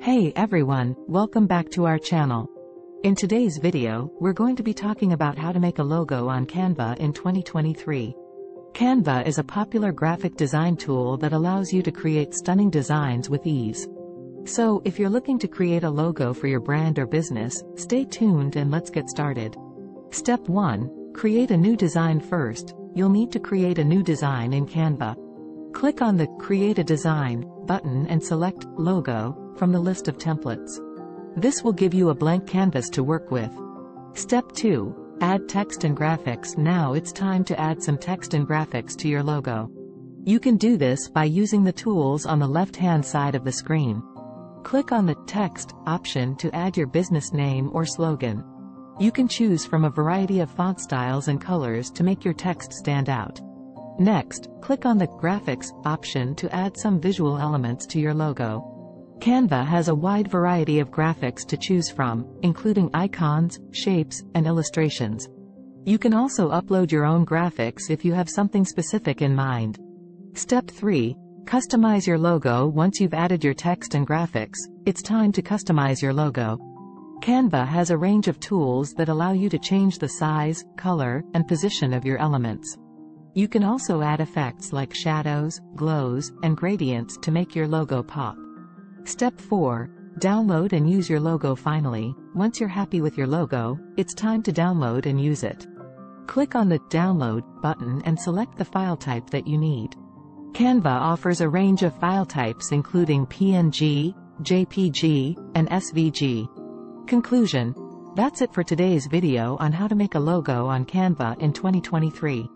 Hey everyone, welcome back to our channel. In today's video, we're going to be talking about how to make a logo on Canva in 2023. Canva is a popular graphic design tool that allows you to create stunning designs with ease. So, if you're looking to create a logo for your brand or business, stay tuned and let's get started. Step 1. Create a new design first. You'll need to create a new design in Canva. Click on the Create a Design button and select Logo from the list of templates. This will give you a blank canvas to work with. Step 2. Add text and graphics. Now it's time to add some text and graphics to your logo. You can do this by using the tools on the left-hand side of the screen. Click on the Text option to add your business name or slogan. You can choose from a variety of font styles and colors to make your text stand out. Next, click on the Graphics option to add some visual elements to your logo. Canva has a wide variety of graphics to choose from, including icons, shapes, and illustrations. You can also upload your own graphics if you have something specific in mind. Step 3. Customize your logo. Once you've added your text and graphics, it's time to customize your logo. Canva has a range of tools that allow you to change the size, color, and position of your elements. You can also add effects like shadows, glows, and gradients to make your logo pop. Step 4. Download and use your logo. Finally, once you're happy with your logo, it's time to download and use it. Click on the Download button and select the file type that you need. Canva offers a range of file types including PNG, JPG, and SVG. Conclusion. That's it for today's video on how to make a logo on Canva in 2023.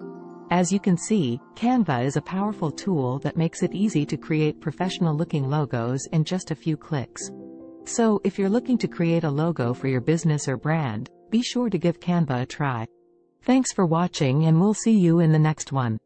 As you can see, Canva is a powerful tool that makes it easy to create professional-looking logos in just a few clicks. So, if you're looking to create a logo for your business or brand, be sure to give Canva a try. Thanks for watching and we'll see you in the next one.